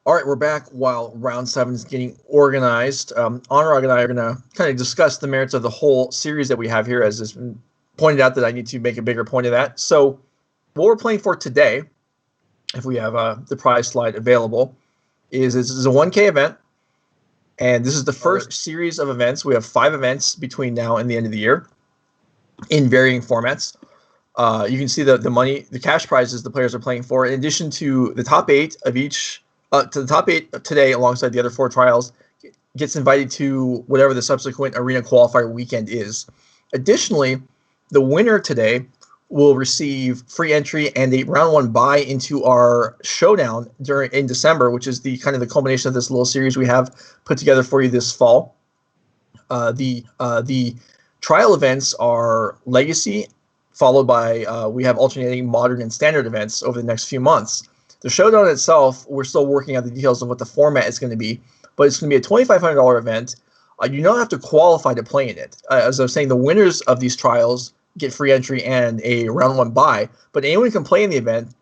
All right, we're back while round 7 is getting organized. Anuraag and I are going to kind of discuss the merits of the whole series that we have here, as has been pointed out that I need to make a bigger point of that. So what we're playing for today, if we have the prize slide available, is this is a 1K event, and this is the first series of events. We have 5 events between now and the end of the year in varying formats. You can see the cash prizes the players are playing for, in addition to the top 8 of each. To the top 8 today, alongside the other 4 trials, gets invited to whatever the subsequent arena qualifier weekend is. Additionally, the winner today will receive free entry and a round 1 bye into our showdown in December, which is the kind of the culmination of this little series we have put together for you this fall. The trial events are Legacy, followed by we have alternating modern and standard events over the next few months. The showdown itself, we're still working out the details of what the format is going to be, but it's going to be a $2,500 event. You don't have to qualify to play in it. As I was saying, the winners of these trials get free entry and a round 1 bye, but anyone can play in the event,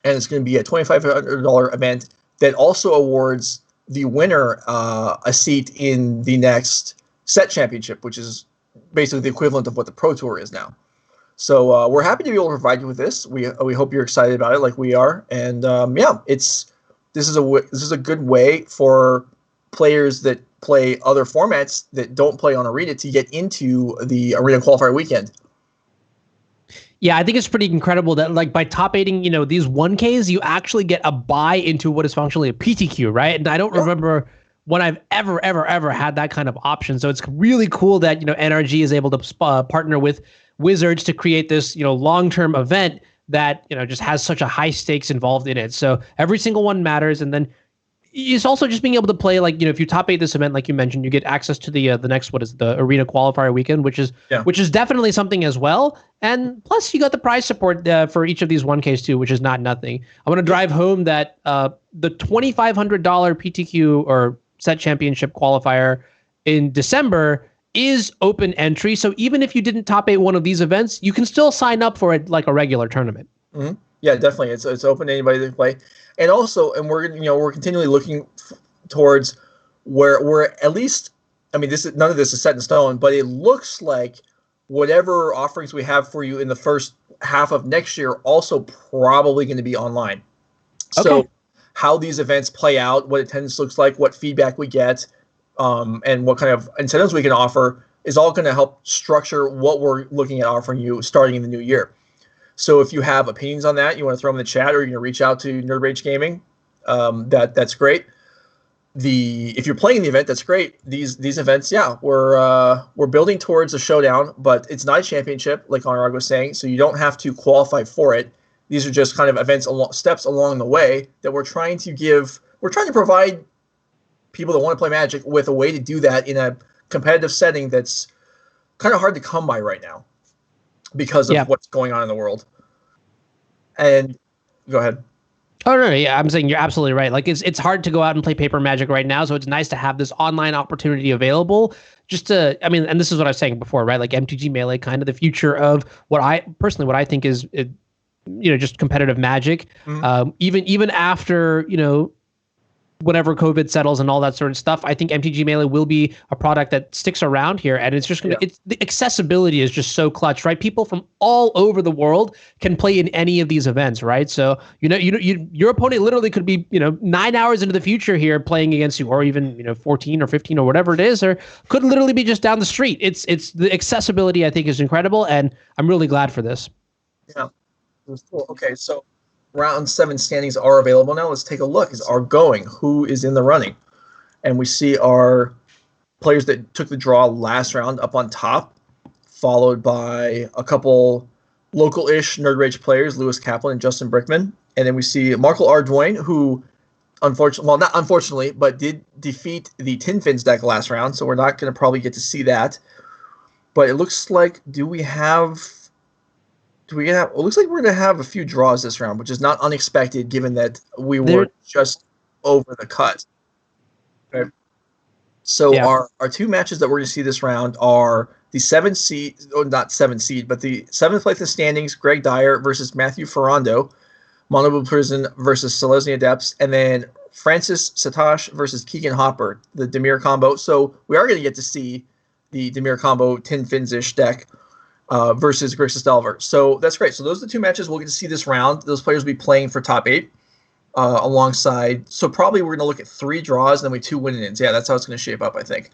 and it's going to be a $2,500 event that also awards the winner a seat in the next set championship, which is basically the equivalent of what the Pro Tour is now. So we're happy to be able to provide you with this. We hope you're excited about it, like we are. And this is a good way for players that play other formats that don't play on Arena to get into the Arena qualifier weekend. Yeah, I think it's pretty incredible that, like, by top 8ing, these 1Ks, you actually get a buy into what is functionally a PTQ, right? And I don't remember when I've ever had that kind of option. So it's really cool that NRG is able to partner with Wizards to create this long-term event that just has such a high stakes involved in it. So every single one matters. And then it's also just being able to play, like, if you top 8 this event, like you mentioned, you get access to the next, the arena qualifier weekend, which is definitely something as well. And plus you got the prize support for each of these 1Ks too, which is not nothing. I want to drive home that the $2,500 PTQ or set championship qualifier in December is open entry. So even if you didn't top 8 one of these events, you can still sign up for it like a regular tournament. Mm-hmm. Yeah, definitely. It's open to anybody to play. And also, and we're continually looking towards where we're at least, I mean, none of this is set in stone, but it looks like whatever offerings we have for you in the first half of next year also probably going to be online. Okay. So how these events play out, what attendance looks like, what feedback we get, and what kind of incentives we can offer is all going to help structure what we're looking at offering you starting in the new year. So if you have opinions on that, you want to throw them in the chat, or you can reach out to Nerd Rage Gaming. That's great. If you're playing the event, that's great. These events, yeah, we're building towards a showdown, but it's not a championship, like Anuraag was saying, so you don't have to qualify for it. These are just kind of events, steps along the way that we're trying to provide people that want to play Magic with a way to do that in a competitive setting that's kind of hard to come by right now because of what's going on in the world. And go ahead. Oh, no, yeah, I'm saying you're absolutely right. Like, it's hard to go out and play paper Magic right now, so it's nice to have this online opportunity available. And this is what I was saying before, right? Like MTG Melee, kind of the future of what I think is, just competitive Magic. Mm-hmm. Even after, whenever COVID settles and all that sort of stuff, I think MTG Melee will be a product that sticks around here, and it's just the accessibility is just so clutch, right? People from all over the world can play in any of these events, right? So your opponent literally could be 9 hours into the future here playing against you, or even 14 or 15 or whatever it is, or could literally be just down the street. It's the accessibility, I think, is incredible, and I'm really glad for this. Yeah, it was cool. Okay, so round 7 standings are available now. Let's take a look. Who is in the running? And we see our players that took the draw last round up on top, followed by a couple local-ish Nerd Rage players, Lewis Kaplan and Justin Brickman. And then we see Markle R. Dwayne, who not unfortunately, but did defeat the Tin Fins deck last round, so we're not going to probably get to see that. But it looks like, it looks like we're going to have a few draws this round, which is not unexpected given that we were just over the cut. Okay. So our 2 matches that we're going to see this round are the 7th seed, or not 7th seed, but the 7th place in standings, Greg Dyer versus Matthew Ferrando, Mono Blue Prison versus Selesnya Depths, and then Francis Satosh versus Keegan Hopper, the Demir combo. So we are going to get to see the Demir combo Tin Finzish deck versus Grixis Delver. So that's great. So those are the two matches we'll get to see this round. Those players will be playing for top 8 alongside. So probably we're going to look at 3 draws and then 2 win-ins. Yeah, that's how it's going to shape up, I think.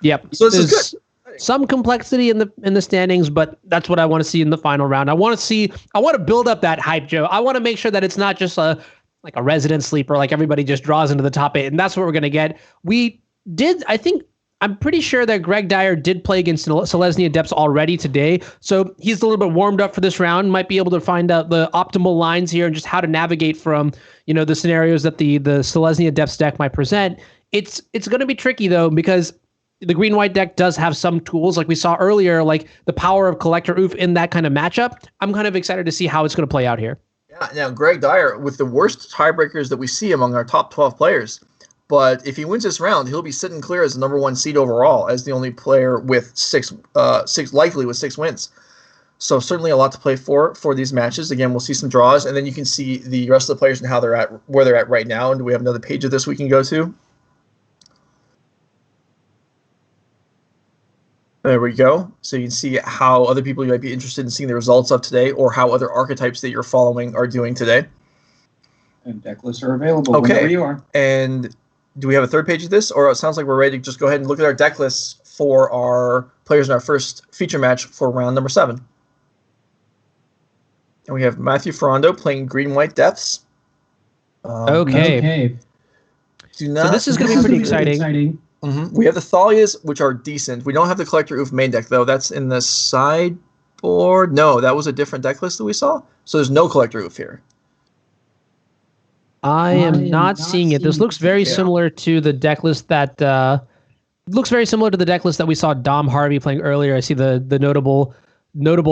Yep. So this is good. Some complexity in the standings, but that's what I want to see in the final round. I want to build up that hype, Joe. I want to make sure that it's not just a resident sleeper, like everybody just draws into the top 8, and that's what we're going to get. I'm pretty sure that Greg Dyer did play against Selesnya Adepts already today, so he's a little bit warmed up for this round, might be able to find out the optimal lines here and just how to navigate from, the scenarios that the Selesnya Adepts deck might present. It's going to be tricky, though, because the green-white deck does have some tools, like we saw earlier, like the power of Collector Oof in that kind of matchup. I'm kind of excited to see how it's going to play out here. Yeah, now Greg Dyer, with the worst tiebreakers that we see among our top 12 players, but if he wins this round, he'll be sitting clear as the number 1 seed overall, as the only player with six wins. So certainly a lot to play for these matches. Again, we'll see some draws, and then you can see the rest of the players and how they're at, where they're at right now. And do we have another page of this we can go to? There we go. So you can see how other people you might be interested in seeing the results of today, or how other archetypes that you're following are doing today. And deck lists are available whenever you are. And do we have a third page of this? Or it sounds like we're ready to just go ahead and look at our deck lists for our players in our first feature match for round number 7. And we have Matthew Ferrando playing Green-White Depths. Okay. So this is going to be pretty exciting. Mm-hmm. We have the Thalias, which are decent. We don't have the Collector Oof main deck, though. That's in the sideboard. No, that was a different deck list that we saw. So there's no Collector Oof here. I am not seeing it. This looks very similar to the deck list that we saw Dom Harvey playing earlier. I see the notable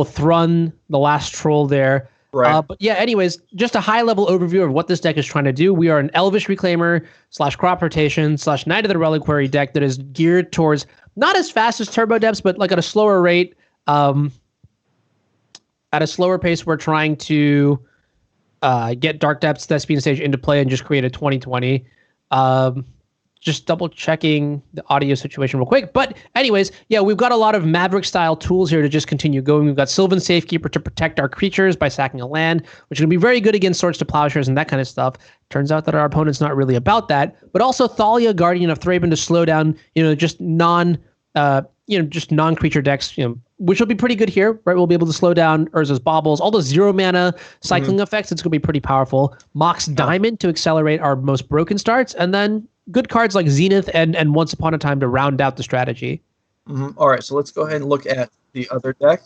Thrun, the last troll there. Right. But yeah, anyways, just a high-level overview of what this deck is trying to do. We are an Elvish Reclaimer / Crop Rotation / Knight of the Reliquary deck that is geared towards not as fast as Turbo Depths, but like at a slower rate. At a slower pace, we're trying to get Dark Depths, Thespian Stage into play and just create a 2020. Just double checking the audio situation real quick. But anyways, yeah, we've got a lot of Maverick style tools here to just continue going. We've got Sylvan Safekeeper to protect our creatures by sacking a land, which is going to be very good against Swords to Plowshares and that kind of stuff. Turns out that our opponent's not really about that. But also Thalia, Guardian of Thraben, to slow down, just non-creature decks, which will be pretty good here, right? We'll be able to slow down Urza's Baubles, all those 0 mana cycling effects. It's going to be pretty powerful. Mox Diamond to accelerate our most broken starts, and then good cards like Zenith and Once Upon a Time to round out the strategy. All right, so let's go ahead and look at the other deck.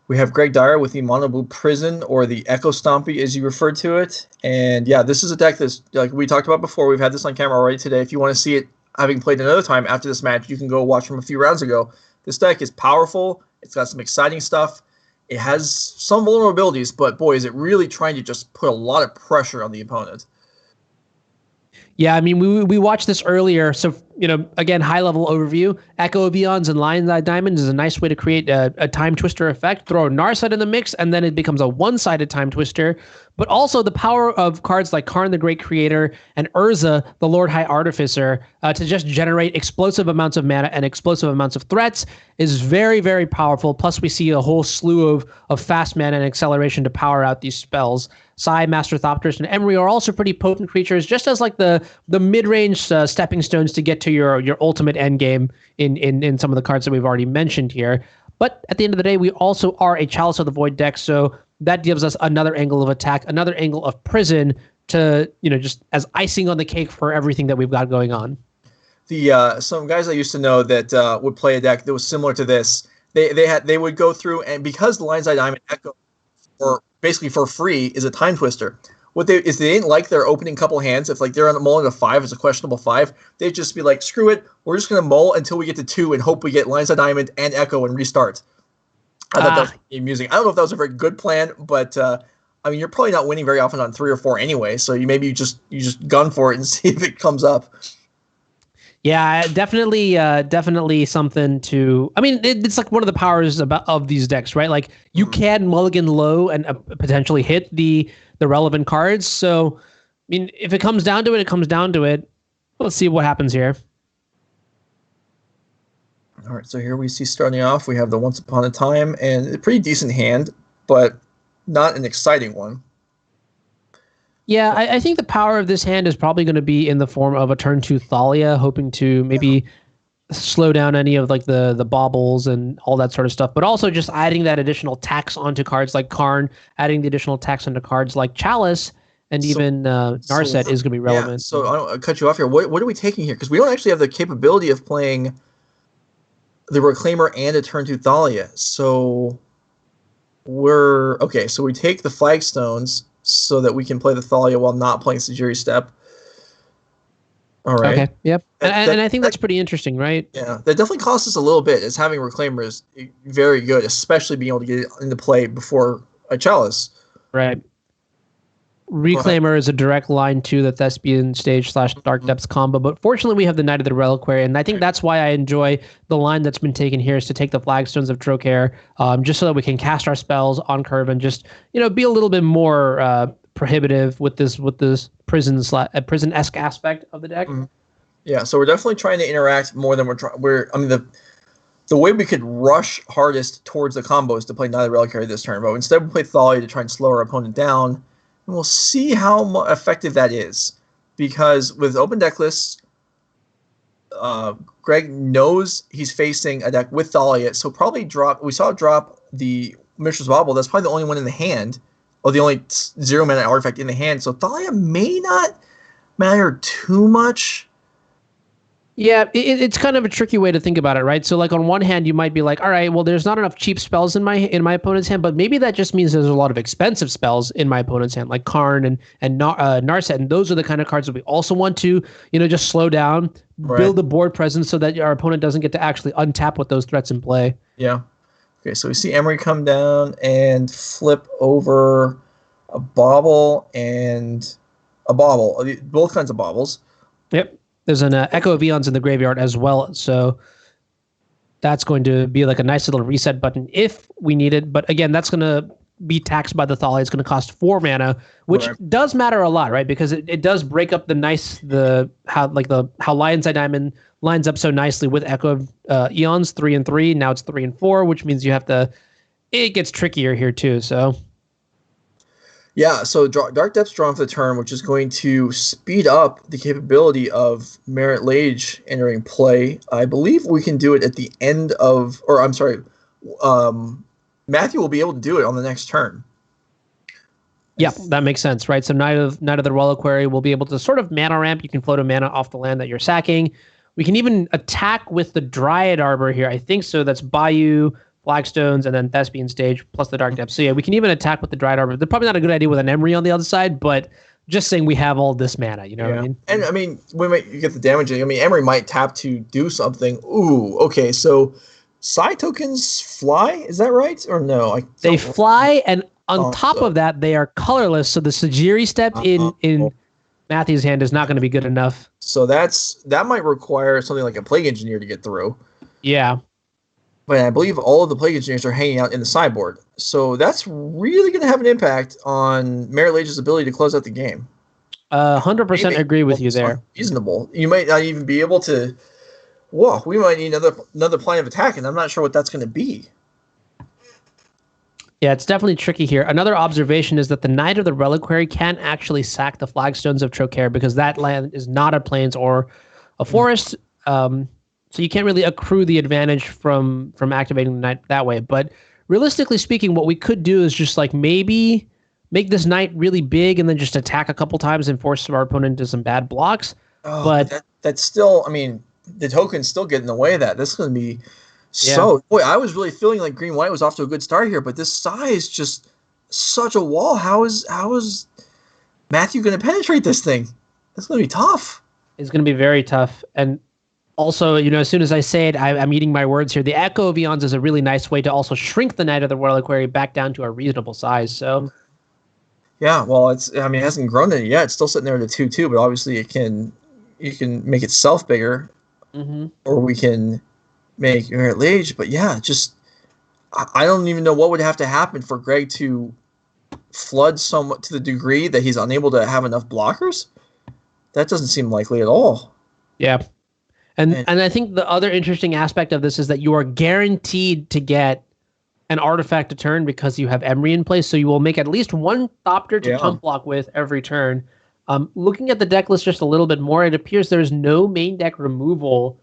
We have Greg Dyer with the Mono Blue Prison, or the Echo Stompy, as you referred to it. And yeah, this is a deck that's, like we talked about before, we've had this on camera already today. If you want to see it having played another time after this match, you can go watch from a few rounds ago. This deck is powerful. It's got some exciting stuff. It has some vulnerabilities, but boy, is it really trying to just put a lot of pressure on the opponent. Yeah, I mean, we watched this earlier. So, again, high-level overview. Echo of Eons and Lion's Eye Diamond is a nice way to create a Time Twister effect. Throw Narset in the mix, and then it becomes a one-sided Time Twister. But also the power of cards like Karn, the Great Creator, and Urza, the Lord High Artificer, to just generate explosive amounts of mana and explosive amounts of threats is very, very powerful. Plus, we see a whole slew of fast mana and acceleration to power out these spells. Sai, Master Thopterist, and Emery are also pretty potent creatures, just as like the mid-range stepping stones to get to your ultimate end game in some of the cards that we've already mentioned here. But at the end of the day, we also are a Chalice of the Void deck, so that gives us another angle of attack, another angle of prison to, just as icing on the cake for everything that we've got going on. Some guys I used to know that would play a deck that was similar to this. They would go through, and because the Lion's Eye Diamond Echo, or basically for free, is a Time Twister. What they didn't like their opening couple hands. If like they're on a mulling of 5, it's a questionable 5. They'd just be like, screw it, we're just gonna mull until we get to 2 and hope we get Lion's Eye Diamond and Echo and restart. I thought that was amusing. I don't know if that was a very good plan, but I mean, you're probably not winning very often on 3 or 4 anyway. So you just gun for it and see if it comes up. Yeah, definitely something to. I mean, it's like one of the powers of these decks, right? Like you can mulligan low and potentially hit the relevant cards. So mean, if it comes down to it, it comes down to it. Let's see what happens here. All right, so here we see starting off, we have the Once Upon a Time, and a pretty decent hand, but not an exciting one. Yeah, I think the power of this hand is probably going to be in the form of a turn 2 Thalia, hoping to maybe slow down any of like the baubles and all that sort of stuff, but also just adding that additional tax onto cards like Karn, adding the additional tax onto cards like Chalice, and even Narset is going to be relevant. Yeah, so I'll cut you off here. What are we taking here? Because we don't actually have the capability of playing the Reclaimer and a turn 2 Thalia. So so we take the Flagstones so that we can play the Thalia while not playing Sejiri Step. All right. Okay. Yep. And I think that's pretty interesting, right? Yeah, that definitely costs us a little bit. As having Reclaimer is very good, especially being able to get it into play before a Chalice. Right. Reclaimer is a direct line to the Thespian Stage / Dark Depths combo, but fortunately we have the Knight of the Reliquary, and I think that's why I enjoy the line that's been taken here is to take the Flagstones of Trocaire, just so that we can cast our spells on curve and just be a little bit more prohibitive with this prison-esque aspect of the deck. Mm-hmm. Yeah, so we're definitely trying to interact more than we're trying. The way we could rush hardest towards the combo is to play Knight of the Reliquary this turn, but instead we play Thalia to try and slow our opponent down. And we'll see how effective that is, because with open deck lists, Greg knows he's facing a deck with Thalia, so probably drop. We saw it drop the Mishra's Bauble. That's probably the only one in the hand, or the only 0-mana artifact in the hand. So Thalia may not matter too much. Yeah, it's kind of a tricky way to think about it, right? So, like on one hand, you might be like, all right, well, there's not enough cheap spells in my opponent's hand, but maybe that just means there's a lot of expensive spells in my opponent's hand, like Karn and Narset, and those are the kind of cards that we also want to, just slow down, build the board presence so that our opponent doesn't get to actually untap with those threats in play. Yeah. Okay, so we see Emery come down and flip over a Bauble and a Bauble, both kinds of Baubles. Yep. There's an Echo of Eons in the graveyard as well, so that's going to be like a nice little reset button if we need it. But again, that's going to be taxed by the Thalia. It's going to cost 4 mana, which does matter a lot, right? Because it does break up how Lion's Eye Diamond lines up so nicely with Echo of Eons 3 and 3. Now it's 3 and 4, which means it gets trickier here too. So. Yeah, so Dark Depths drawn for the turn, which is going to speed up the capability of Merit Lage entering play. I believe we can do it at the end of, or I'm sorry, Matthew will be able to do it on the next turn. Yeah, that makes sense, right? So Knight of the Reliquary will be able to sort of mana ramp. You can float a mana off the land that you're sacking. We can even attack with the Dryad Arbor here. I think so. That's Bayou, Flagstones, and then Thespian Stage, plus the Dark Depths. So yeah, we can even attack with the Dryad Arbor. They're probably not a good idea with an Emery on the other side, but just saying we have all this mana, what I mean? And I mean, you get the damage. I mean, Emery might tap to do something. Ooh, okay, so side tokens fly? Is that right? Or no? They fly, and on top of that, they are colorless, so the Sejiri Step in Matthew's hand is not going to be good enough. So that might require something like a Plague Engineer to get through. Yeah. But I believe all of the Plague Engineers are hanging out in the sideboard. So that's really going to have an impact on Merit Lage's ability to close out the game. 100% agree with you there. Reasonable. You might not even be able to... Whoa, we might need another plan of attack, and I'm not sure what that's going to be. Yeah, it's definitely tricky here. Another observation is that the Knight of the Reliquary can actually sack the Flagstones of Trocaire because that land is not a plains or a forest. So you can't really accrue the advantage from activating the Knight that way. But realistically speaking, what we could do is just like maybe make this Knight really big and then just attack a couple times and force our opponent into some bad blocks. Oh, but that's still, I mean, the tokens still get in the way of that. This is going to be so... Boy, I was really feeling like Green-White was off to a good start here, but this Sai is just such a wall. How is Matthew going to penetrate this thing? It's going to be tough. It's going to be very tough. And also, as soon as I say it, I'm eating my words here. The Echo of Eons is a really nice way to also shrink the Knight of the Reliquary back down to a reasonable size. So, yeah, well, it hasn't grown any yet. It's still sitting there at a 2/2, but obviously you can make itself bigger, or we can make Merit Lage. But yeah, just I don't even know what would have to happen for Greg to flood somewhat to the degree that he's unable to have enough blockers? That doesn't seem likely at all. Yeah. And I think the other interesting aspect of this is that you are guaranteed to get an artifact a turn because you have Emery in place, so you will make at least one Thopter to chump block with every turn. Looking at the deck list just a little bit more, it appears there's no main deck removal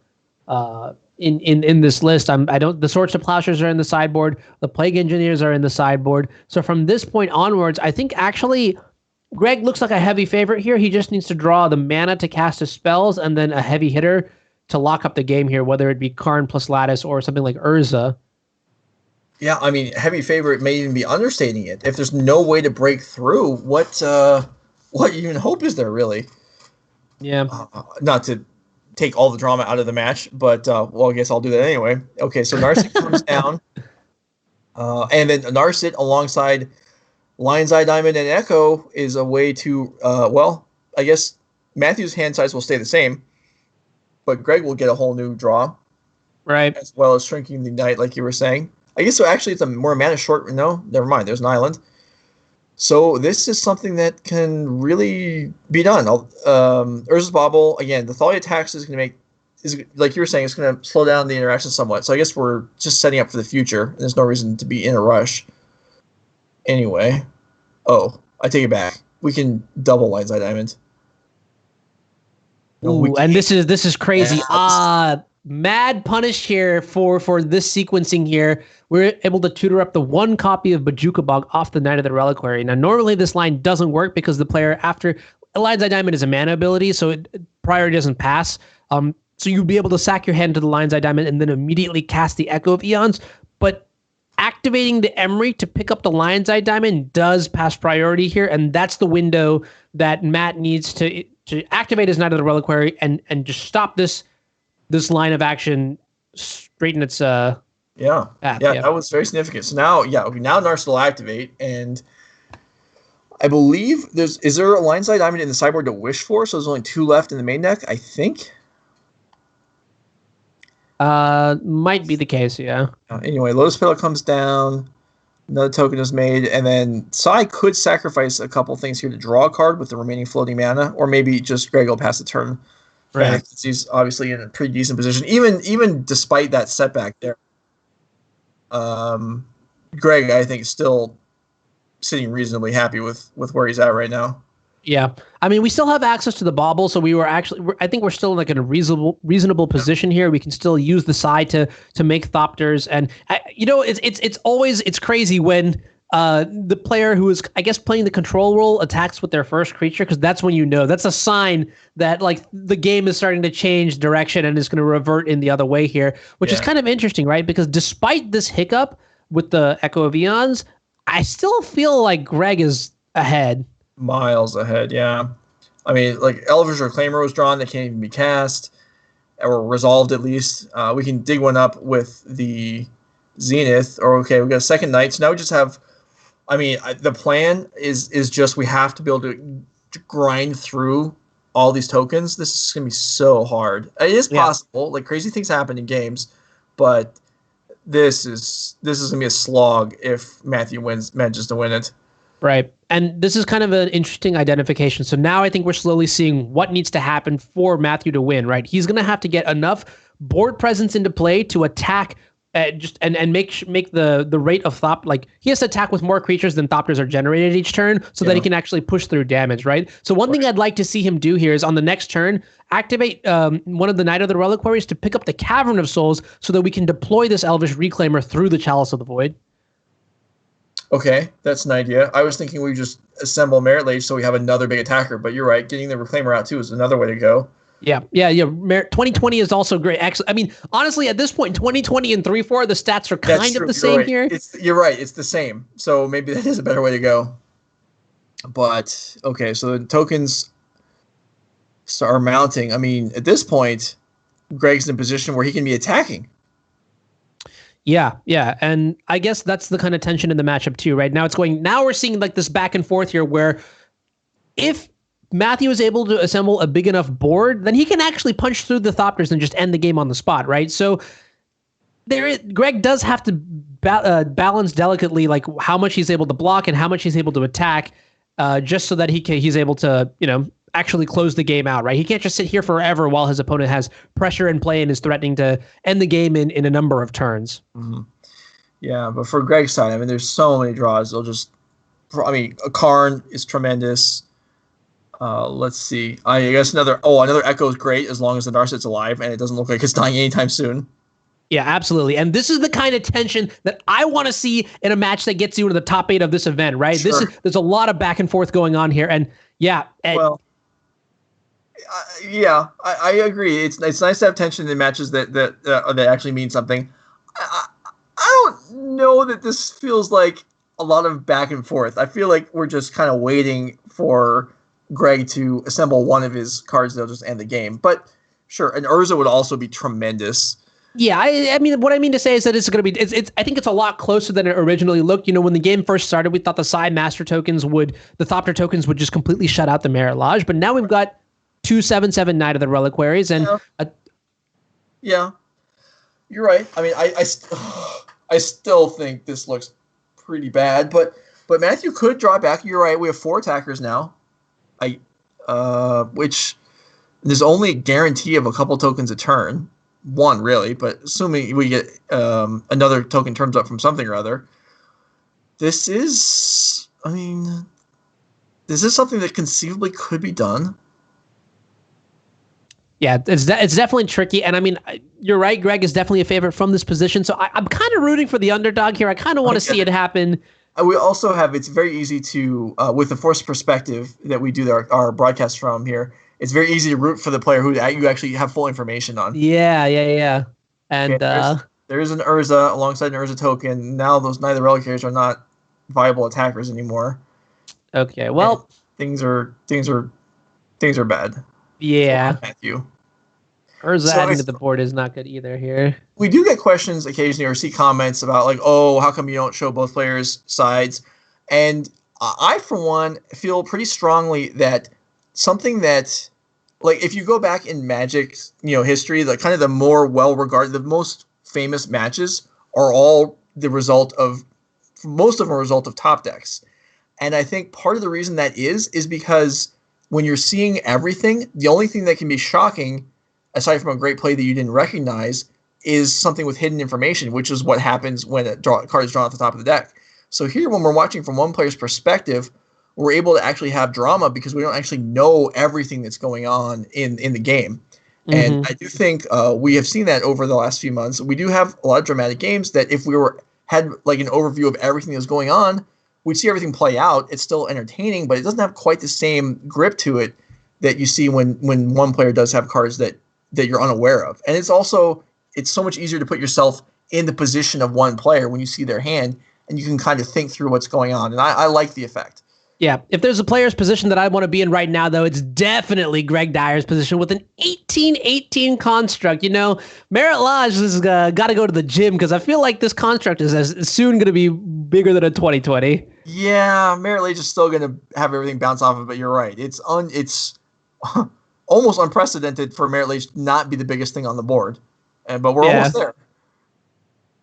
in this list. The Swords to Plowshares are in the sideboard, the Plague Engineers are in the sideboard. So from this point onwards, I think actually Greg looks like a heavy favorite here. He just needs to draw the mana to cast his spells and then a heavy hitter to lock up the game here, whether it be Karn plus Lattice or something like Urza. Yeah, I mean, heavy favorite may even be understating it. If there's no way to break through, what even hope is there, really? Yeah. Not to take all the drama out of the match, but, well, I guess I'll do that anyway. Okay, so Narset comes down, and then Narset alongside Lion's Eye Diamond and Echo is a way to, well, I guess Matthew's hand size will stay the same, but Greg will get a whole new draw. Right. As well as shrinking the night, like you were saying. I guess so. Actually, it's a more mana short. No, never mind. There's an island. So this is something that can really be done. Urza's Bauble, again, the Thalia tax is going to like you were saying, it's going to slow down the interaction somewhat. So I guess we're just setting up for the future. There's no reason to be in a rush. Anyway. Oh, I take it back. We can double Lion's Eye Diamond. Ooh, and this is crazy. Mad punish here for this sequencing here. We're able to tutor up the one copy of Bajuka Bog off the Knight of the Reliquary. Now, normally this line doesn't work because the player after Lion's Eye Diamond is a mana ability, so priority doesn't pass. So you'd be able to sack your hand to the Lion's Eye Diamond and then immediately cast the Echo of Eons. But activating the Emery to pick up the Lion's Eye Diamond does pass priority here, and that's the window that Matt needs to activate his Knight of the Reliquary and just stop this line of action straight in its path. Yeah, that was very significant. So now Narset will activate, and I believe is there a Lion's Eye Diamond in the sideboard to wish for? So there's only 2 left in the main deck, I think. Might be the case, yeah. Anyway, Lotus Petal comes down, another token is made, and then Sai could sacrifice a couple things here to draw a card with the remaining floating mana, or maybe just Greg will pass the turn. Right. He's obviously in a pretty decent position, even despite that setback there. Greg, I think, is still sitting reasonably happy with where he's at right now. Yeah, I mean, we still have access to the bauble, so I think we're still in like in a reasonable position here. We can still use the side to make Thopters, and it's crazy when the player who is, I guess, playing the control role attacks with their first creature, because that's when that's a sign that like the game is starting to change direction and is going to revert in the other way here, which is kind of interesting, right? Because despite this hiccup with the Echo of Eons, I still feel like Greg is ahead. Miles ahead, yeah. I mean, like Elvish Reclaimer was drawn that can't even be cast, or resolved at least. We can dig one up with the Zenith, or we got a second Knight. So now we just have, I mean, the plan is just we have to be able to grind through all these tokens. This is going to be so hard. It is possible. Like, crazy things happen in games, but this is going to be a slog if Matthew manages to win it. Right. And this is kind of an interesting identification. So now I think we're slowly seeing what needs to happen for Matthew to win, right? He's going to have to get enough board presence into play to attack and make the rate of Thop, like he has to attack with more creatures than Thopters are generated each turn so that he can actually push through damage, right? So one thing I'd like to see him do here is on the next turn, activate one of the Knight of the Reliquaries to pick up the Cavern of Souls so that we can deploy this Elvish Reclaimer through the Chalice of the Void. Okay, that's an idea. I was thinking we just assemble Merit Lage so we have another big attacker, but you're right. Getting the Reclaimer out too is another way to go. Yeah. 2020 is also great. Actually, I mean, honestly, at this point, 2020 and 3-4, the stats are kind of the same here. You're right. It's the same. So maybe that is a better way to go. But, okay, so the tokens are mounting. I mean, at this point, Greg's in a position where he can be attacking. Yeah, and I guess that's the kind of tension in the matchup too, right? Now we're seeing like this back and forth here where if Matthew is able to assemble a big enough board, then he can actually punch through the Thopters and just end the game on the spot, right? So Greg does have to balance delicately, like how much he's able to block and how much he's able to attack, just so that he's able to, actually close the game out, right? He can't just sit here forever while his opponent has pressure in play and is threatening to end the game in a number of turns. Mm-hmm. Yeah, but for Greg's side, I mean, there's so many draws. Karn is tremendous. Let's see. I guess another Echo is great as long as the Narset's alive and it doesn't look like it's dying anytime soon. Yeah, absolutely. And this is the kind of tension that I want to see in a match that gets you into the top 8 of this event, right? Sure. There's a lot of back and forth going on here. And yeah. I agree. It's nice to have tension in matches that actually mean something. I don't know that this feels like a lot of back and forth. I feel like we're just kind of waiting for Greg to assemble one of his cards that'll just end the game. But sure, an Urza would also be tremendous. Yeah, I mean, what I mean to say is that it's going to be. I think it's a lot closer than it originally looked. When the game first started, we thought the Thopter tokens would just completely shut out the Merit Lodge. But now we've got 2 7/7 Knight of the Reliquaries, and yeah, you're right. I mean, I still think this looks pretty bad, but Matthew could draw back. You're right. We have 4 attackers now. Which there's only a guarantee of a couple tokens a turn. 1 really, but assuming we get another token turns up from something or other, this is something that conceivably could be done. Yeah, it's definitely tricky, and I mean, you're right. Greg is definitely a favorite from this position, so I'm kind of rooting for the underdog here. I kind of want to see it happen. We also have, it's very easy to, with the forced perspective that we do our broadcast from here, it's very easy to root for the player who you actually have full information on. Yeah. And there's an Urza alongside an Urza token. Now those Knight of the Reliquaries are not viable attackers anymore. Okay, well, and things are bad. Yeah. Matthew. Urza adding to the board is not good either here. We do get questions occasionally or see comments about like, oh, how come you don't show both players' sides? And I, for one, feel pretty strongly that something that, like, if you go back in Magic, history, the kind of the more well-regarded, the most famous matches are all the result of, most of them are a result of top decks. And I think part of the reason that is because when you're seeing everything, the only thing that can be shocking, aside from a great play that you didn't recognize, is something with hidden information, which is what happens when a card is drawn at the top of the deck. So here, when we're watching from one player's perspective, we're able to actually have drama because we don't actually know everything that's going on in the game. Mm-hmm. And I do think we have seen that over the last few months. We do have a lot of dramatic games that if we had like an overview of everything that's going on, we'd see everything play out. It's still entertaining, but it doesn't have quite the same grip to it that you see when one player does have cards that you're unaware of. And it's so much easier to put yourself in the position of one player when you see their hand, and you can kind of think through what's going on. And I like the effect. Yeah, if there's a player's position that I want to be in right now, though, it's definitely Greg Dyer's position with an 18-18 construct. Merit Lodge has got to go to the gym because I feel like this construct is soon going to be bigger than a 2020. Yeah, Merit Lodge is still going to have everything bounce off of it, but you're right. It's almost unprecedented for Merit Lodge not be the biggest thing on the board, but we're almost there.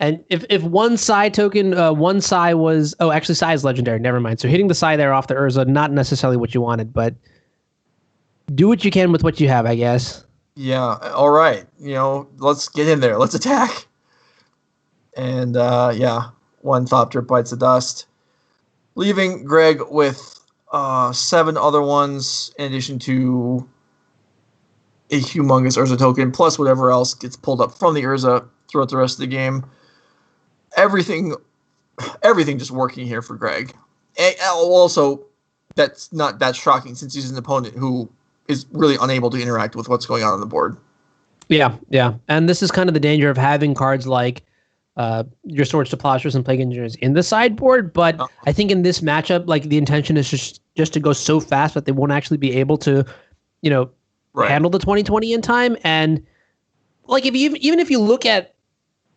And if one Psy token, one Psy was... Oh, actually, Psy is legendary. Never mind. So hitting the Psy there off the Urza, not necessarily what you wanted, but do what you can with what you have, I guess. Yeah, all right. Let's get in there. Let's attack. And, one Thopter bites the dust, leaving Greg with 7 other ones in addition to a humongous Urza token, plus whatever else gets pulled up from the Urza throughout the rest of the game. Everything just working here for Greg. And also, that's not that shocking since he's an opponent who is really unable to interact with what's going on the board. Yeah. And this is kind of the danger of having cards like your Swords to Plowshares and Plague Engineers in the sideboard. But I think in this matchup, like, the intention is just to go so fast that they won't actually be able to, handle the 2020 in time. And like, even if you look at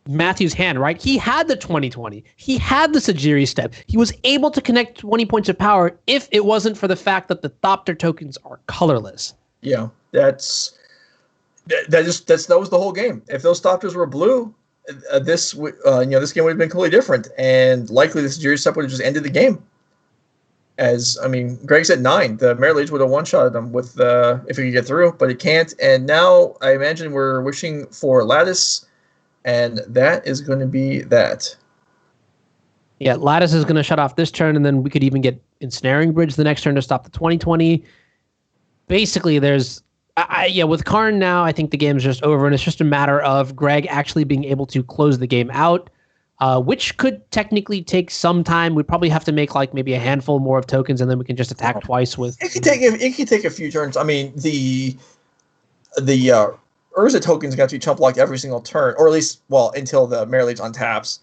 Matthew's hand, right? He had the 2020. He had the Sajiri step. He was able to connect 20 points of power if it wasn't for the fact that the Thopter tokens are colorless. Yeah, that was the whole game. If those Thopters were blue, this this game would have been completely different, and likely this Jiri step would have just ended the game. As Greg's at 9. The Merit Lage would have one-shotted him with if he could get through, but it can't. And now I imagine we're wishing for Lattice, and that is going to be that. Yeah, Lattice is going to shut off this turn, and then we could even get Ensnaring Bridge the next turn to stop the 2020. Basically, there's with Karn now, I think the game's just over, and it's just a matter of Greg actually being able to close the game out. Which could technically take some time. We'd probably have to make maybe a handful more of tokens, and then we can just attack twice with. It could take a few turns. The Urza tokens got to be chump blocked every single turn, or at least until the Merit Lage untaps,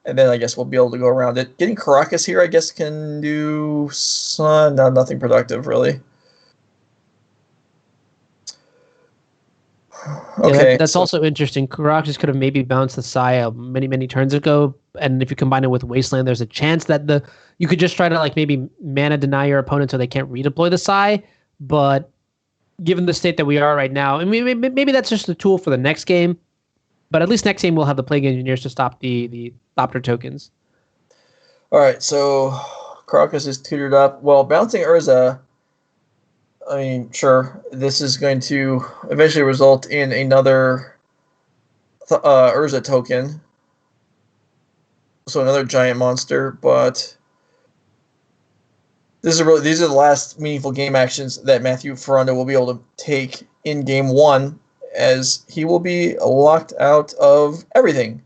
and then I guess we'll be able to go around it. Getting Caracas here, I guess, can do nothing productive really. Okay, yeah, that's also interesting. Caracas could have maybe bounced the Sai many turns ago, and if you combine it with Wasteland, there's a chance that you could just try to maybe mana deny your opponent so they can't redeploy the Sai. But given the state that we are right now, and maybe that's just a tool for the next game. But at least next game we'll have the Plague Engineers to stop the Thopter tokens. All right, so Caracas is tutored up. Well, bouncing Urza. Sure, this is going to eventually result in another Urza token. So another giant monster, but these are the last meaningful game actions that Matthew Ferrando will be able to take in game 1, as he will be locked out of everything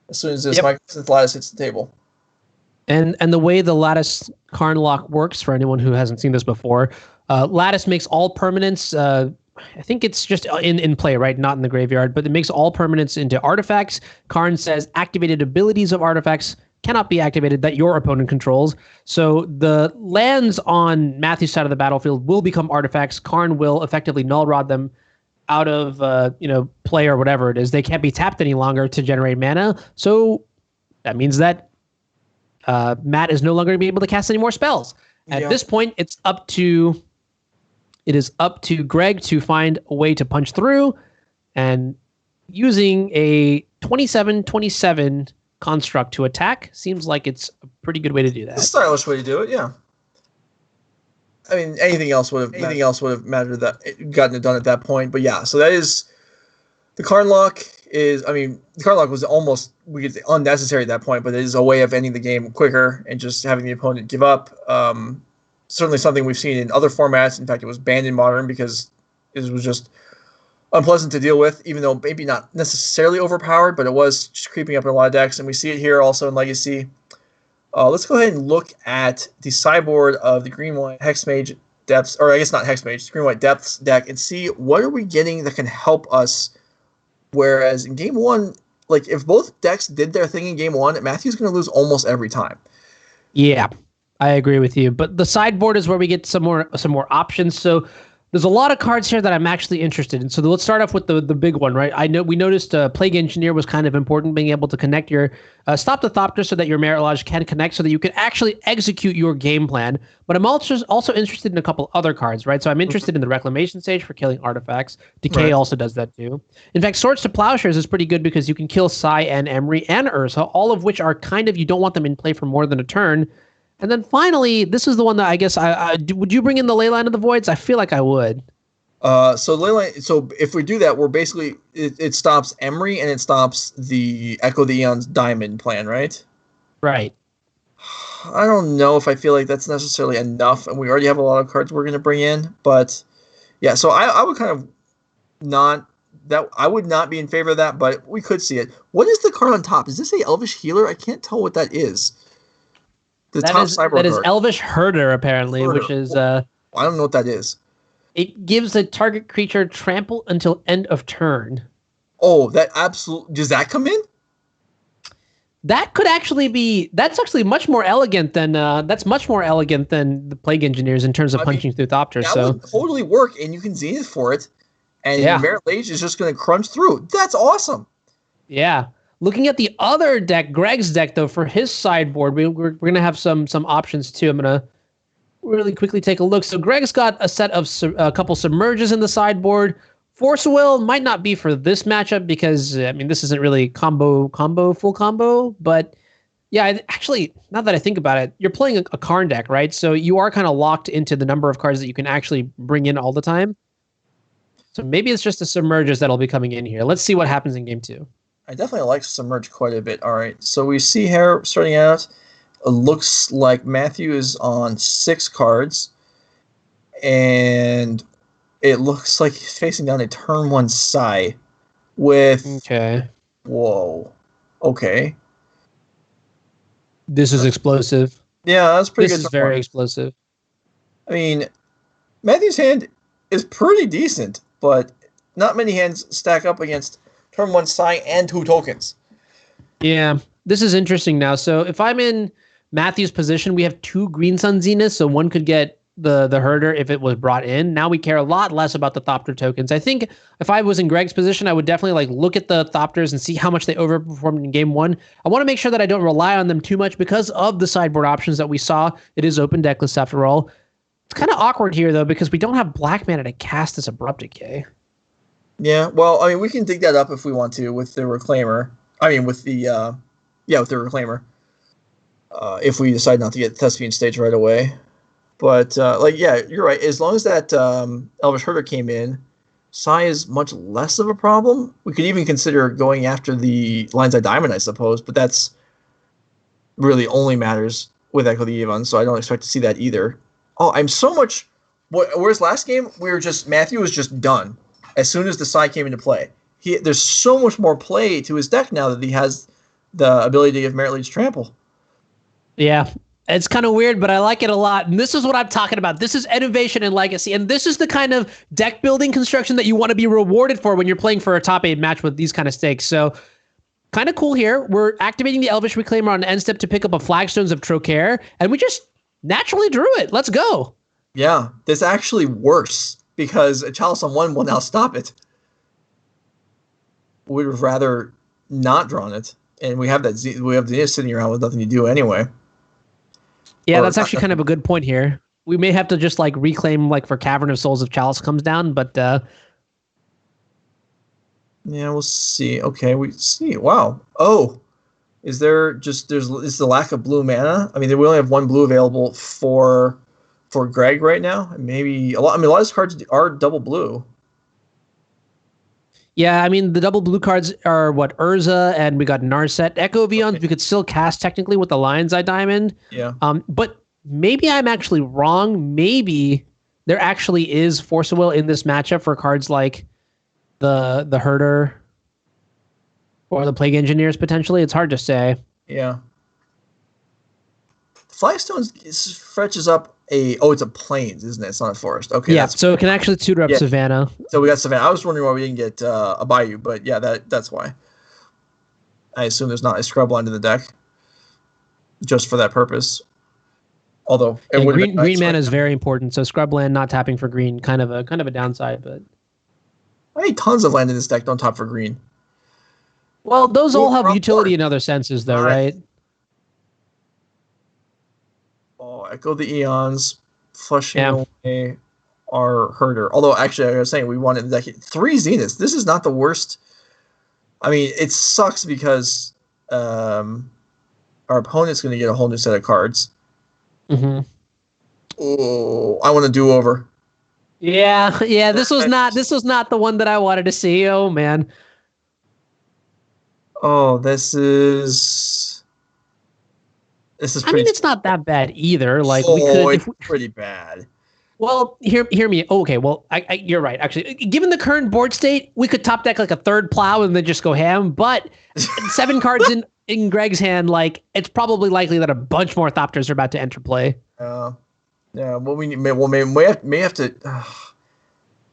as soon as this Microsynth Lattice hits the table. And the way the Lattice Karn lock works, for anyone who hasn't seen this before, Lattice makes all permanents, I think it's just in play, right? Not in the graveyard, but it makes all permanents into artifacts. Karn says activated abilities of artifacts cannot be activated that your opponent controls. So the lands on Matthew's side of the battlefield will become artifacts. Karn will effectively null rod them out of play or whatever it is. They can't be tapped any longer to generate mana. So that means that Matt is no longer going to be able to cast any more spells. At this point, it is up to Greg to find a way to punch through, and using a 27-27 construct to attack seems like it's a pretty good way to do that. It's a stylish way to do it, yeah. Anything else would have mattered gotten it done at that point, but yeah. So that is the Karn lock. The Karn lock was almost, we could say, unnecessary at that point, but it is a way of ending the game quicker and just having the opponent give up. Certainly something we've seen in other formats. In fact, it was banned in Modern because it was just unpleasant to deal with, even though maybe not necessarily overpowered, but it was just creeping up in a lot of decks, and we see it here also in Legacy. Let's go ahead and look at the sideboard of the Green-White Hexmage Depths, or I guess not Hexmage, Green-White Depths deck, and see what are we getting that can help us. Whereas in Game 1, if both decks did their thing in Game 1, Matthew's going to lose almost every time. Yeah, I agree with you. But the sideboard is where we get some more options. So there's a lot of cards here that I'm actually interested in. So let's start off with the big one, right? We noticed Plague Engineer was kind of important, being able to connect your stop the Thopter so that your Merit Lodge can connect, so that you can actually execute your game plan. But I'm also interested in a couple other cards, right? So I'm interested in the Reclamation Sage for killing artifacts. Decay also does that too. In fact, Swords to Plowshares is pretty good because you can kill Sai and Emery and Ursa, all of which are kind of, you don't want them in play for more than a turn. And then finally, this is the one that I guess would you bring in the Leyline of the Voids? I feel like I would. So if we do that, we're basically it stops Emery and it stops the Echo the Eon's Diamond plan, right? Right. I don't know if I feel like that's necessarily enough, and we already have a lot of cards we're going to bring in, but yeah. So I would kind of I would not be in favor of that, but we could see it. What is the card on top? Is this a Elvish Healer? I can't tell what that is. That is Elvish Herder, apparently, which is... I don't know what that is. It gives a target creature trample until end of turn. Oh, does that come in? That could actually be... That's actually much more elegant than... the Plague Engineers in terms of punching through Thopter. That would totally work, and you can Zenith for it, and Merit Lage is just going to crunch through. That's awesome. Yeah. Looking at the other deck, Greg's deck, though, for his sideboard, we're going to have some options, too. I'm going to really quickly take a look. So Greg's got a set of a couple Submerges in the sideboard, Force of Will might not be for this matchup because, I mean, this isn't really full combo. But yeah, actually, now that I think about it, you're playing a Karn deck, right? So you are kind of locked into the number of cards that you can actually bring in all the time. So maybe it's just the Submerges that'll be coming in here. Let's see what happens in game 2. I definitely like Submerge quite a bit. All right, so we see here starting out, it looks like Matthew is on 6 cards, and it looks like he's facing down a turn 1 Psy with... Okay. Whoa. Okay. This is explosive. Yeah, that's pretty good. This is very explosive. I mean, Matthew's hand is pretty decent, but not many hands stack up against turn 1 Psy and 2 tokens. Yeah, this is interesting now. So if I'm in Matthew's position, we have 2 Green Sun Zeniths, so one could get the herder if it was brought in. Now we care a lot less about the Thopter tokens. I think if I was in Greg's position, I would definitely like look at the Thopters and see how much they overperformed in game 1. I want to make sure that I don't rely on them too much because of the sideboard options that we saw. It is open decklist after all. It's kind of awkward here though because we don't have black mana to cast this Abrupt Decay. Yeah, well, I mean, we can dig that up if we want to with the Reclaimer. I mean, with the with the Reclaimer. If we decide not to get Thespian Stage right away. But, you're right. As long as that Elvish Herder came in, Psy is much less of a problem. We could even consider going after the Lion's Eye Diamond, I suppose, but that's really only matters with Echo the Avon, so I don't expect to see that either. Oh, I'm so much... Whereas last game, Matthew was just done as soon as the Psy came into play. There's so much more play to his deck now that he has the ability to give Merit Leads Trample. Yeah. It's kind of weird, but I like it a lot. And this is what I'm talking about. This is innovation and legacy. And this is the kind of deck building construction that you want to be rewarded for when you're playing for a top 8 match with these kind of stakes. So kind of cool here. We're activating the Elvish Reclaimer on end step to pick up a Flagstones of Trocaire. And we just naturally drew it. Let's go. Yeah, this actually works because a Chalice on 1 will now stop it. We'd have rather not drawn it. And we have the Zenith sitting around with nothing to do anyway. Yeah, that's actually kind of a good point here. We may have to just like reclaim like for Cavern of Souls if Chalice comes down, but yeah, we'll see. Okay, we see. Wow. Oh, is there is the lack of blue mana? I mean, we only have 1 blue available for Greg right now. Maybe a lot of his cards are double blue. Yeah, I mean, the double blue cards are Urza, and we got Narset. Echo Vions, we could still cast technically with the Lion's Eye Diamond. Yeah. But maybe I'm actually wrong. Maybe there actually is Force of Will in this matchup for cards like the Herder or the Plague Engineers, potentially. It's hard to say. Yeah. Flagstones fetches up it's a plains, isn't it? It's not a forest. Okay. Yeah, so it can actually tutor up Savannah. So we got Savannah. I was wondering why we didn't get a Bayou, but yeah, that's why. I assume there's not a Scrubland in the deck just for that purpose. Although green mana is very important, so Scrubland not tapping for green kind of a downside, but I need tons of land in this deck. Don't tap for green. Well, those all have utility in other senses, though, right? Oh, Echo the Eons, flushing away our Herder. Although, actually, I was saying we wanted the deck 3 Zeniths. This is not the worst. I mean, it sucks because our opponent's going to get a whole new set of cards. Mm-hmm. Oh, I want to do over. Yeah. This was not the one that I wanted to see. Oh man. Oh, this is pretty. I mean, it's not that bad either. Like it's pretty bad. Well, hear me. Okay, well, you're right. Actually, given the current board state, we could top deck like a third plow and then just go ham. But 7 cards in Greg's hand, like it's probably likely that a bunch more Thopters are about to enter play. Yeah. Well, we may have to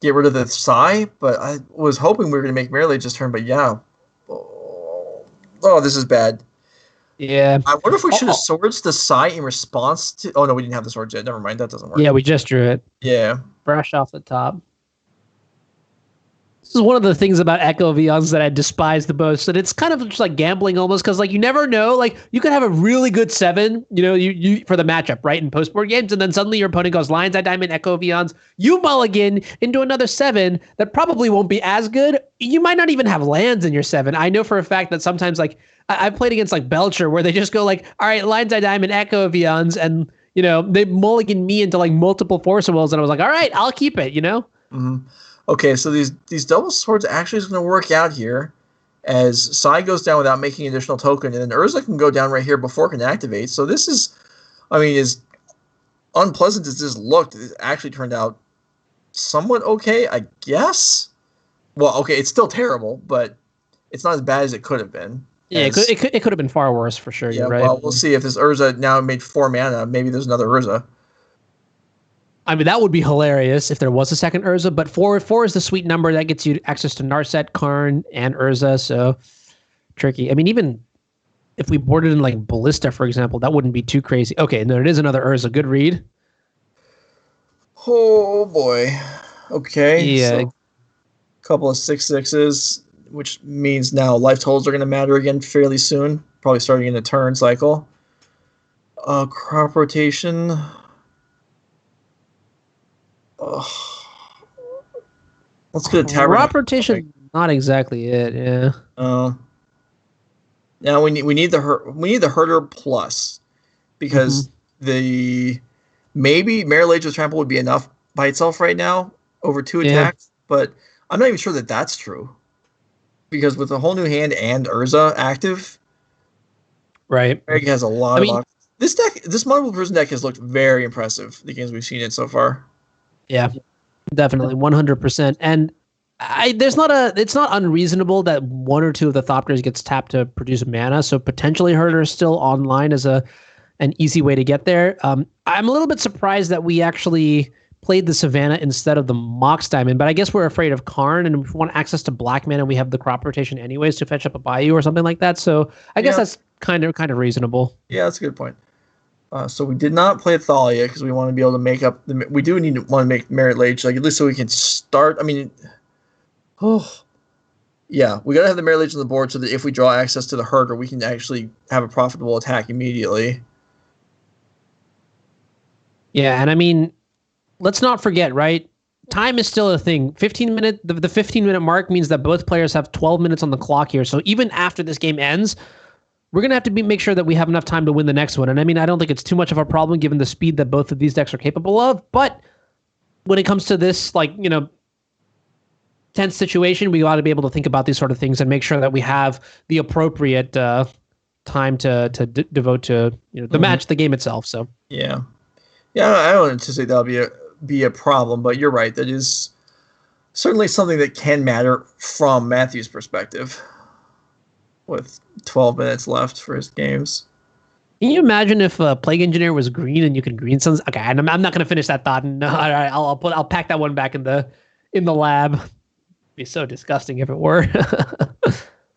get rid of the Psy, but I was hoping we were going to make Merely just turn. But yeah. Oh, this is bad. Yeah. I wonder if we should have swords the Psy in response to... Oh, no, we didn't have the swords yet. Never mind. That doesn't work. Yeah, we just drew it. Yeah. Fresh off the top. is one of the things about Echo Vions that I despise the most. And it's kind of just like gambling almost, because like you never know. Like you could have a really good 7, you for the matchup, right, in post-board games, and then suddenly your opponent goes Lions, Eye Diamond, Echo Vions. You mulligan into another 7 that probably won't be as good. You might not even have lands in your 7. I know for a fact that sometimes like I've played against like Belcher where they just go like, all right, Lions, Eye Diamond, Echo Vions, and they mulligan me into like multiple Force of Wills, and I was like, all right, I'll keep it, Mm-hmm. Okay, so these double swords actually is going to work out here, as Sai goes down without making an additional token, and then Urza can go down right here before it can activate. So this is, as unpleasant as this looked, it actually turned out somewhat okay, I guess. Well, okay, it's still terrible, but it's not as bad as it could have been. Yeah, it could have been far worse for sure. Yeah, you're right. Well, we'll see if this Urza now made 4 mana. Maybe there's another Urza. I mean, that would be hilarious if there was a second Urza, but 4 is the sweet number that gets you access to Narset, Karn, and Urza, so tricky. I mean, even if we boarded in like Ballista, for example, that wouldn't be too crazy. Okay, no, it is another Urza. Good read. Oh, boy. Okay. Yeah. So, couple of 6/6s, which means now life totals are going to matter again fairly soon, probably starting in the turn cycle. Crop rotation. Let's get a Tabernacle. Crop rotation, not exactly it. Yeah. Now we need the Herder plus, because maybe Marriage with Trample would be enough by itself right now over 2 attacks, but I'm not even sure that that's true, because with a whole new hand and Urza active, right? Greg has a lot of options. This Multiple Prison deck has looked very impressive, the games we've seen it so far. Yeah, definitely, 100%. And it's not unreasonable that 1 or 2 of the Thopters gets tapped to produce mana. So potentially Herder is still online as an easy way to get there. I'm a little bit surprised that we actually played the Savannah instead of the Mox Diamond, but I guess we're afraid of Karn, and if we want access to black mana, we have the crop rotation anyways to fetch up a Bayou or something like that. So I guess that's kind of reasonable. Yeah, that's a good point. So we did not play Thalia because we want to be able to make up we do want to make Merit Lage, like at least so we can start. We gotta have the Merit Lage on the board so that if we draw access to the Herder, we can actually have a profitable attack immediately. Yeah, and let's not forget, right? Time is still a thing. The 15-minute mark means that both players have 12 minutes on the clock here. So even after this game ends, we're going to have to make sure that we have enough time to win the next one. And I don't think it's too much of a problem given the speed that both of these decks are capable of. But when it comes to this, tense situation, we ought to be able to think about these sort of things and make sure that we have the appropriate time to devote to the match, the game itself. So yeah, I don't anticipate that'll be a problem. But you're right, that is certainly something that can matter from Matthew's perspective, with 12 minutes left for his games. Can you imagine if Plague Engineer was green and you could green Suns? Okay, I'm not going to finish that thought. No, all right, I'll pack that one back in the lab. It'd be so disgusting if it were.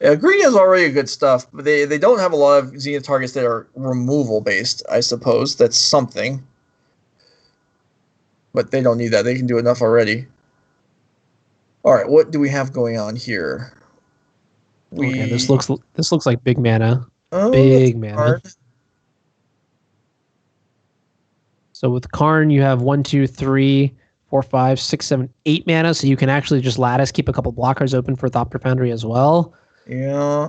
Yeah, green is already good stuff, but they don't have a lot of Zenith targets that are removal based, I suppose. That's something. But they don't need that. They can do enough already. All right, what do we have going on here? Okay, this looks like big mana. Big mana. Hard. So with Karn, you have 1, 2, 3, 4, 5, 6, 7, 8 mana. So you can actually just lattice, keep a couple blockers open for Thopter Foundry as well. Yeah.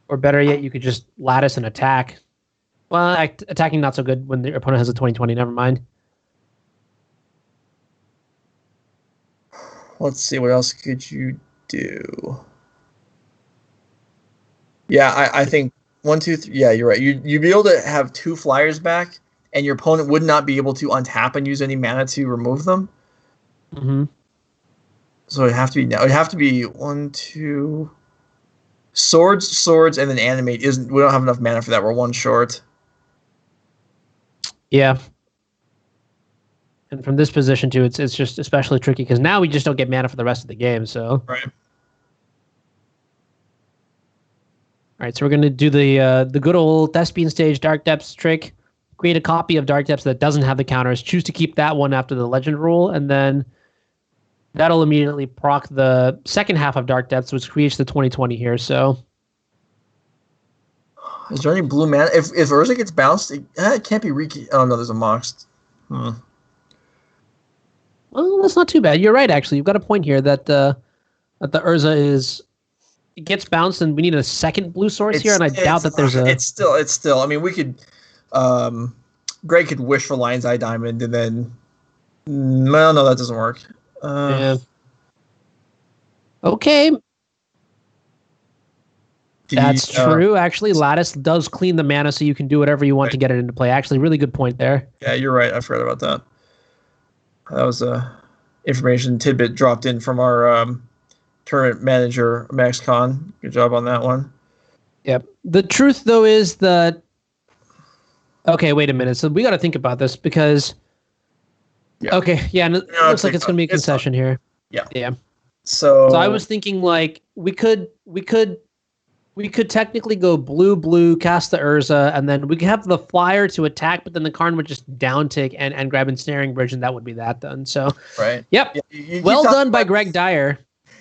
Or better yet, you could just lattice and attack. Well, attacking not so good when the opponent has a 20/20. Never mind. Let's see, what else could you do? Yeah, I think 1, 2, 3. Yeah, you're right. You'd be able to have 2 flyers back, and your opponent would not be able to untap and use any mana to remove them. Mm-hmm. So it'd have to be now. It'd have to be 1, 2 swords, and then animate. We don't have enough mana for that. We're 1 short. Yeah. And from this position too, it's just especially tricky because now we just don't get mana for the rest of the game. So right. All right, so we're going to do the good old Thespian Stage Dark Depths trick. Create a copy of Dark Depths that doesn't have the counters. Choose to keep that one after the Legend rule, and then That'll immediately proc the second half of Dark Depths, which creates the 2020 here. So, is there any blue mana? If Urza gets bounced, it can't be Oh no, there's a Moxed. Well, that's not too bad. You're right, actually. You've got a point here that the Urza gets bounced, and we need a second blue source here. And I doubt that there's a. It's still. I mean, we could. Greg could wish for Lion's Eye Diamond, and then. Well, no, that doesn't work. Yeah. Okay. That's true. Actually, Lattice does clean the mana, so you can do whatever you want to get it into play. Actually, really good point there. Yeah, you're right. I forgot about that. That was a information tidbit dropped in from our tournament manager, Max Kahn. Good job on that one. Yep. The truth, though, is that. Okay, wait a minute. So we got to think about this because. Yeah. Okay. Yeah. And it looks like it's going to be a concession here. Yeah. Yeah. So I was thinking like we could technically go blue, cast the Urza, and then we could have the flyer to attack, but then the Karn would just downtick and grab Ensnaring Bridge, and that would be that done. So right. Yep. Yeah, well done by Greg Dyer.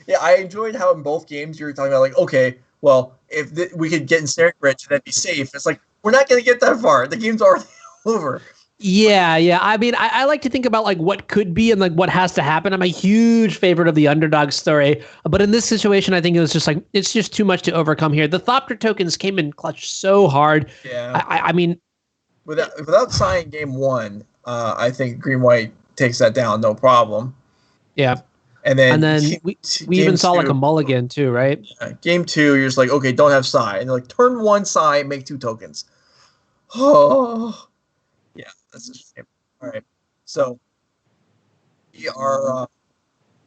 Yeah, I enjoyed how in both games you were talking about like, okay, well, if we could get Ensnaring Bridge, that'd be safe. It's like we're not going to get that far. The game's already over. Yeah. I mean, I like to think about like what could be and like what has to happen. I'm a huge favorite of the underdog story, but in this situation, I think it was just like it's just too much to overcome here. The Thopter tokens came in clutch so hard. Yeah, I mean, without signing game one, I think Green White takes that down, no problem. Yeah, and then we even saw like a mulligan too, right? Yeah, game two, you're just like, okay, don't have Psy, and they're like turn one Psy, make 2 tokens. Oh. Yeah, that's a shame. All right, so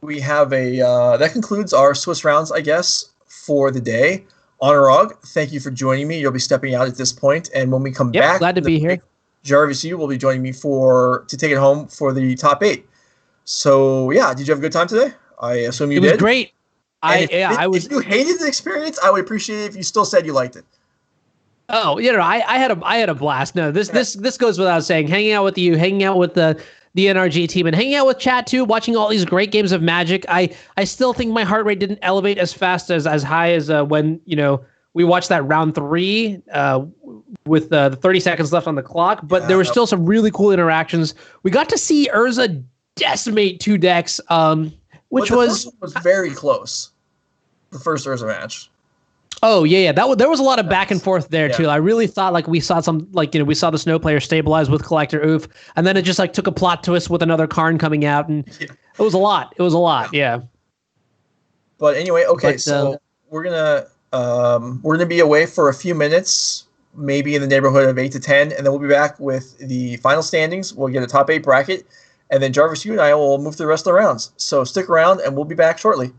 we have a that concludes our Swiss rounds, I guess, for the day. Anuraag, thank you for joining me. You'll be stepping out at this point, and when we come back, glad to be here. Jarvis, you will be joining me to take it home for the top 8. So yeah, did you have a good time today? I assume you did. It was great. If you hated the experience, I would appreciate it if you still said you liked it. Oh, I had a blast. No, this goes without saying. Hanging out with you, hanging out with the NRG team, and hanging out with chat too. Watching all these great games of Magic. I still think my heart rate didn't elevate as fast as high as when we watched that round 3 with the 30 seconds left on the clock. But there were still some really cool interactions. We got to see Urza decimate 2 decks, which was very close. The first Urza match. Oh yeah. There was a lot of back and forth there too. I really thought like we saw we saw the Snow player stabilize with Collector Oof, and then it just like took a plot twist with another Karn coming out, and it was a lot. It was a lot, yeah. But anyway, okay, so we're gonna be away for a few minutes, maybe in the neighborhood of 8 to 10, and then we'll be back with the final standings. We'll get a top 8 bracket, and then Jarvis, you and I will move through the rest of the rounds. So stick around, and we'll be back shortly.